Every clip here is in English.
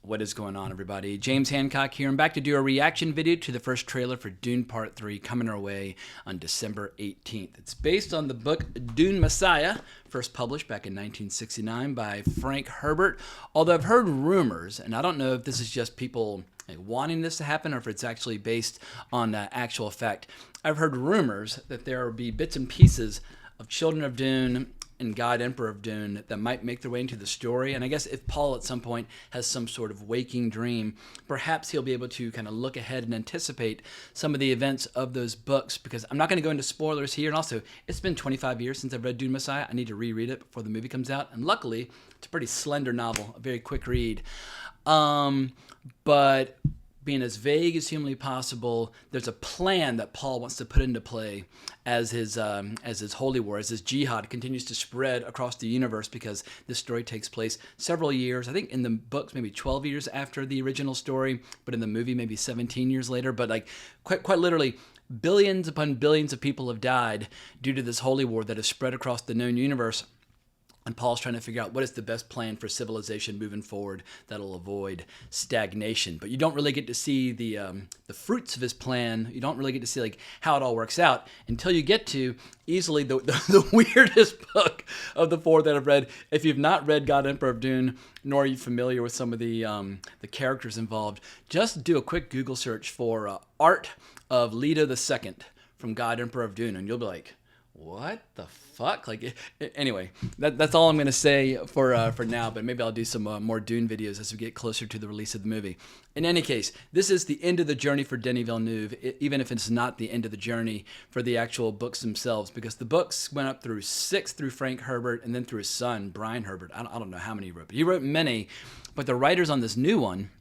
What is going on, everybody? James Hancock here. I'm back to do a reaction video to the first trailer for Dune Part 3 coming our way on December 18th. It's based on the book Dune Messiah, first published back in 1969 by Frank Herbert. Although I've heard rumors, and I don't know if this is just people wanting this to happen or if it's actually based on actual fact. I've heard rumors that there will be bits and pieces of Children of Dune and God Emperor of Dune that might make their way into the story. And I guess if Paul at some point has some sort of waking dream, perhaps he'll be able to kind of look ahead and anticipate some of the events of those books, because I'm not going to go into spoilers here. And also, it's been 25 years since I've read Dune Messiah. I need to reread it before the movie comes out. And luckily, it's a pretty slender novel, a very quick read. But being as vague as humanly possible, there's a plan that Paul wants to put into play as his holy war, as his jihad continues to spread across the universe, because this story takes place several years. I think in the books maybe 12 years after the original story, but in the movie maybe 17 years later. But like quite literally, billions upon billions of people have died due to this holy war that has spread across the known universe. And Paul's trying to figure out what is the best plan for civilization moving forward that'll avoid stagnation. But you don't really get to see the fruits of his plan. You don't really get to see like how it all works out until you get to easily the weirdest book of the four that I've read. If you've not read God Emperor of Dune, nor are you familiar with some of the characters involved, just do a quick Google search for Art of Leto II from God Emperor of Dune, and you'll be like, what the fuck? Like, anyway, that's all I'm going to say for now, but maybe I'll do some more Dune videos as we get closer to the release of the movie. In any case, this is the end of the journey for Denis Villeneuve, even if it's not the end of the journey for the actual books themselves, because the books went up through 6 through Frank Herbert and then through his son, Brian Herbert. I don't know how many he wrote, but he wrote many. But the writers on this new one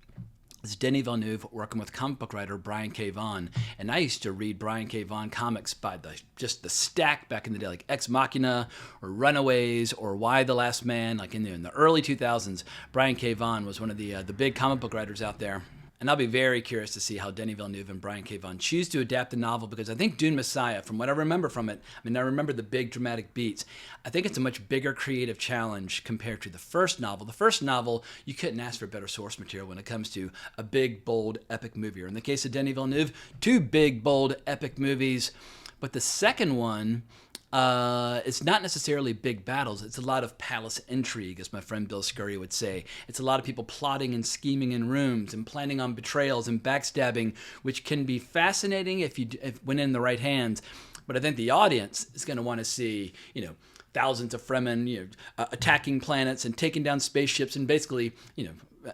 is Denis Villeneuve working with comic book writer Brian K. Vaughan. And I used to read Brian K. Vaughan comics by just the stack back in the day, like Ex Machina or Runaways or Why the Last Man. Like in the early 2000s, Brian K. Vaughan was one of the big comic book writers out there. And I'll be very curious to see how Denis Villeneuve and Brian K. Vaughan choose to adapt the novel, because I think Dune Messiah, from what I remember from it, I mean, I remember the big dramatic beats. I think it's a much bigger creative challenge compared to the first novel. The first novel, you couldn't ask for better source material when it comes to a big, bold, epic movie. Or in the case of Denis Villeneuve, 2 big, bold, epic movies. But the second one, it's not necessarily big battles. It's a lot of palace intrigue, as my friend Bill Scurry would say. It's a lot of people plotting and scheming in rooms and planning on betrayals and backstabbing, which can be fascinating if when in the right hands. But I think the audience is going to want to see, thousands of Fremen, attacking planets and taking down spaceships and basically,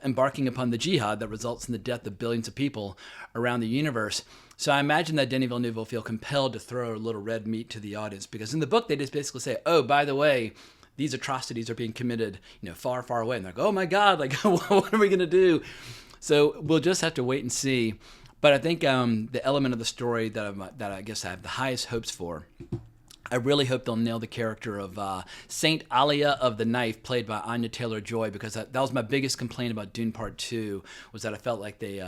embarking upon the jihad that results in the death of billions of people around the universe. So I imagine that Denis Villeneuve will feel compelled to throw a little red meat to the audience, because in the book they just basically say, oh, by the way, these atrocities are being committed, far, far away. And they're like, oh my God, like, what are we going to do? So we'll just have to wait and see. But I think the element of the story that I guess I have the highest hopes for, I really hope they'll nail the character of Saint Alia of the Knife, played by Anya Taylor-Joy, because that was my biggest complaint about Dune Part 2, was that I felt like they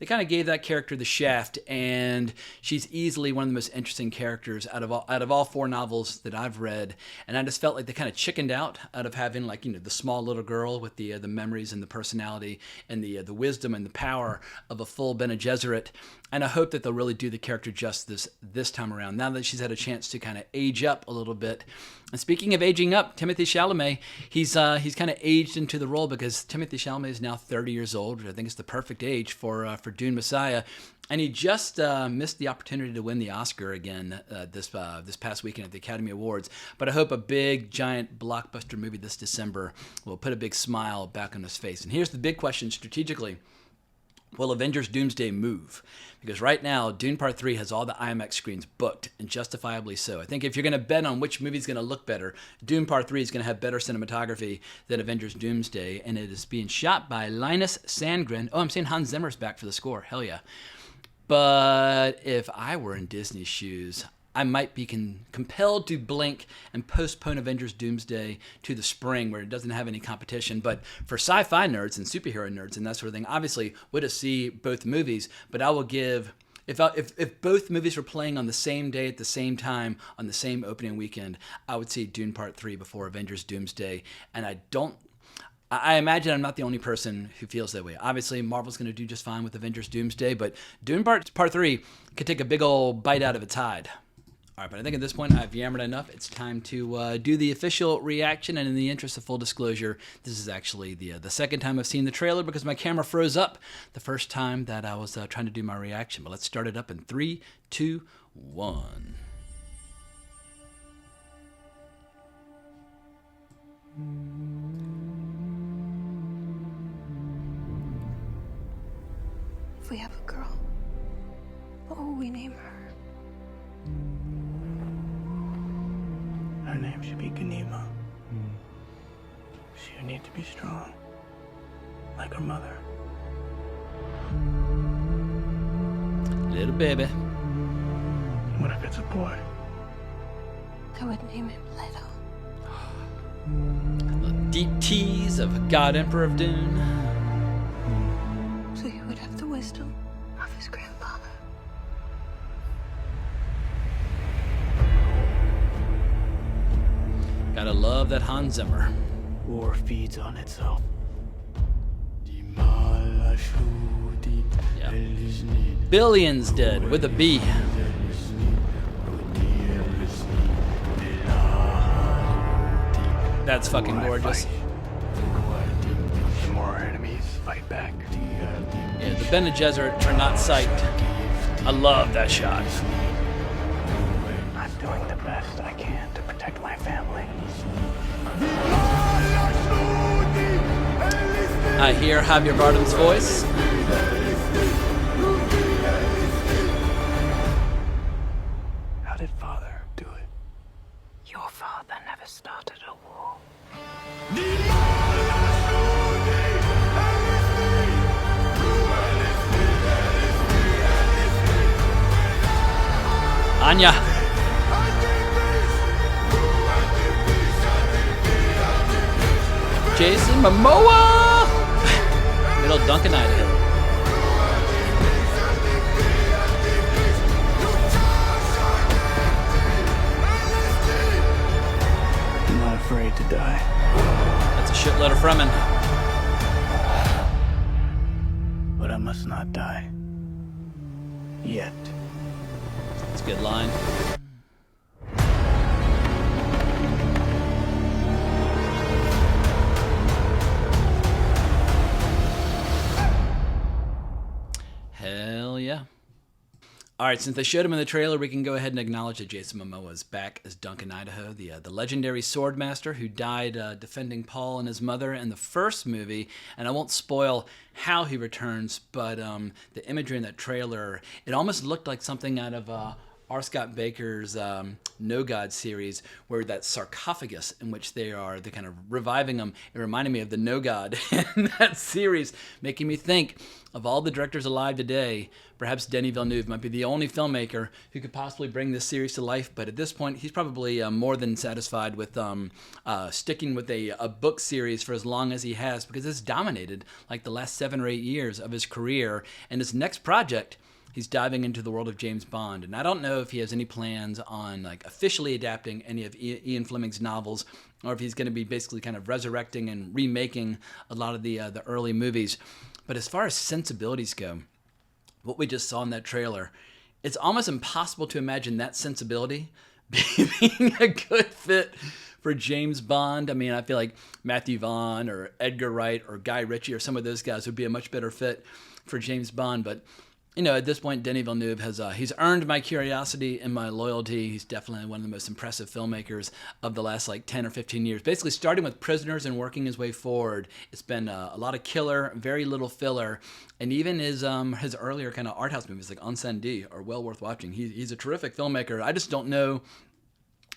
kind of gave that character the shaft, and she's easily one of the most interesting characters out of all 4 novels that I've read, and I just felt like they kind of chickened out of having the small little girl with the memories and the personality and the wisdom and the power of a full Bene Gesserit. And I hope that they'll really do the character justice this time around, now that she's had a chance to kind of age up a little bit. And speaking of aging up, Timothée Chalamet, he's kind of aged into the role, because Timothée Chalamet is now 30 years old, which I think is the perfect age for Dune Messiah. And he just missed the opportunity to win the Oscar again this past weekend at the Academy Awards. But I hope a big, giant blockbuster movie this December will put a big smile back on his face. And here's the big question strategically. Will Avengers Doomsday move? Because right now, Dune Part 3 has all the IMAX screens booked, and justifiably so. I think if you're going to bet on which movie's going to look better, Dune Part 3 is going to have better cinematography than Avengers Doomsday, and it is being shot by Linus Sandgren. Oh, I'm seeing Hans Zimmer's back for the score. Hell yeah. But if I were in Disney's shoes, I might be compelled to blink and postpone Avengers Doomsday to the spring, where it doesn't have any competition. But for sci-fi nerds and superhero nerds and that sort of thing, obviously would have see both movies. But I will give, if both movies were playing on the same day at the same time on the same opening weekend, I would see Dune Part 3 before Avengers Doomsday. And I imagine I'm not the only person who feels that way. Obviously, Marvel's going to do just fine with Avengers Doomsday, but Dune Part 3 could take a big old bite out of its hide. All right, but I think at this point I've yammered enough. It's time to do the official reaction, and in the interest of full disclosure, this is actually the second time I've seen the trailer because my camera froze up the first time that I was trying to do my reaction. But let's start it up in 3, 2, 1. If we have a girl, what will we name her? Her name should be Ganima. She'll need to be strong, like her mother. Little baby. What if it's a boy? I would name him Leto. The deep tease of God Emperor of Dune. So he would have the wisdom of his grandfather. Gotta love that Hans Zimmer. War feeds on itself. Yeah. Billions dead with a B. That's fucking gorgeous. The more enemies fight back. Yeah, the Bene Gesserit are not psyched. I love that shot. I'm doing the best I can to protect my family. I hear Javier Bardem's voice. How did Father do it? Your father never started a war. Anya. Jason Momoa. Little Duncan Idaho. I'm not afraid to die. That's a shitload of Fremen. But I must not die. Yet. That's a good line. Hell yeah. All right, since they showed him in the trailer, we can go ahead and acknowledge that Jason Momoa is back as Duncan Idaho, the legendary swordmaster who died defending Paul and his mother in the first movie. And I won't spoil how he returns, but the imagery in that trailer, it almost looked like something out of R. Scott Baker's No God series, where that sarcophagus in which they're kind of reviving him, it reminded me of the No God in that series, making me think of all the directors alive today. Perhaps Denis Villeneuve might be the only filmmaker who could possibly bring this series to life, but at this point, he's probably more than satisfied with sticking with a book series for as long as he has, because it's dominated like the last 7 or 8 years of his career. And his next project, he's diving into the world of James Bond, and I don't know if he has any plans on like officially adapting any of Ian Fleming's novels, or if he's going to be basically kind of resurrecting and remaking a lot of the early movies. But as far as sensibilities go, what we just saw in that trailer, it's almost impossible to imagine that sensibility being a good fit for James Bond. I mean, I feel like Matthew Vaughn or Edgar Wright or Guy Ritchie or some of those guys would be a much better fit for James Bond, but you know, at this point, Denis Villeneuve has he's earned my curiosity and my loyalty. He's definitely one of the most impressive filmmakers of the last like 10 or 15 years. Basically, starting with Prisoners and working his way forward. It's been a lot of killer, very little filler, and even his earlier kind of art house movies like Incendie are well worth watching. He's a terrific filmmaker. I just don't know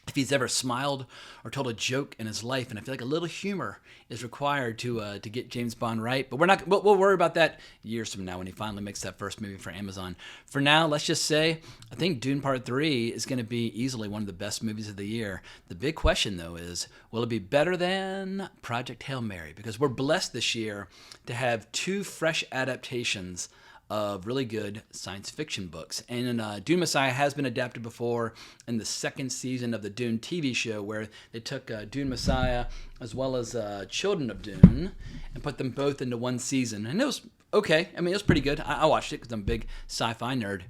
if he's ever smiled or told a joke in his life, and I feel like a little humor is required to get James Bond right. But we'll worry about that years from now when he finally makes that first movie for Amazon. For now, let's just say I think Dune Part 3 is going to be easily one of the best movies of the year. The big question though is, will it be better than Project Hail Mary? Because we're blessed this year to have 2 fresh adaptations of really good science fiction books. And Dune Messiah has been adapted before in the second season of the Dune TV show, where they took Dune Messiah as well as Children of Dune and put them both into one season. And it was okay. I mean, it was pretty good. I watched it because I'm a big sci-fi nerd.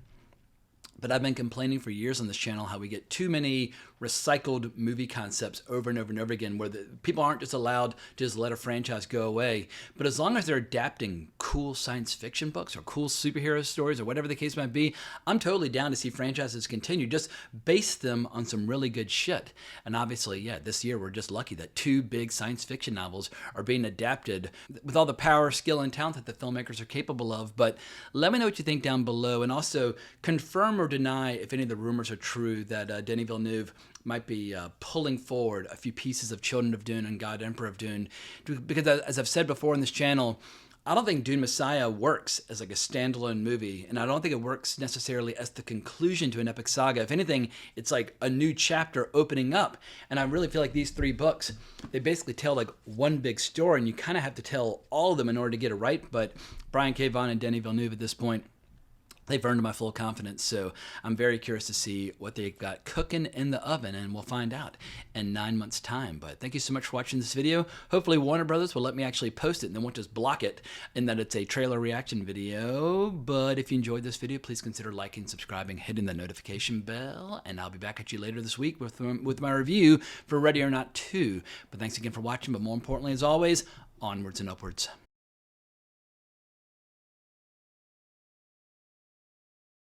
But I've been complaining for years on this channel how we get too many recycled movie concepts over and over and over again, where people aren't just allowed to just let a franchise go away. But as long as they're adapting cool science fiction books or cool superhero stories or whatever the case might be, I'm totally down to see franchises continue. Just base them on some really good shit. And obviously, yeah, this year we're just lucky that 2 big science fiction novels are being adapted with all the power, skill, and talent that the filmmakers are capable of. But let me know what you think down below, and also confirm or deny if any of the rumors are true that Denis Villeneuve might be pulling forward a few pieces of Children of Dune and God Emperor of Dune. Because as I've said before in this channel, I don't think Dune Messiah works as like a standalone movie, and I don't think it works necessarily as the conclusion to an epic saga. If anything, it's like a new chapter opening up, and I really feel like these 3 books, they basically tell like one big story, and you kind of have to tell all of them in order to get it right. But Brian K. Vaughan and Denis Villeneuve at this point, they've earned my full confidence, so I'm very curious to see what they've got cooking in the oven, and we'll find out in 9 months' time. But thank you so much for watching this video. Hopefully Warner Brothers will let me actually post it, and they won't just block it in that it's a trailer reaction video. But if you enjoyed this video, please consider liking, subscribing, hitting the notification bell, and I'll be back at you later this week with my review for Ready or Not 2. But thanks again for watching, but more importantly, as always, onwards and upwards.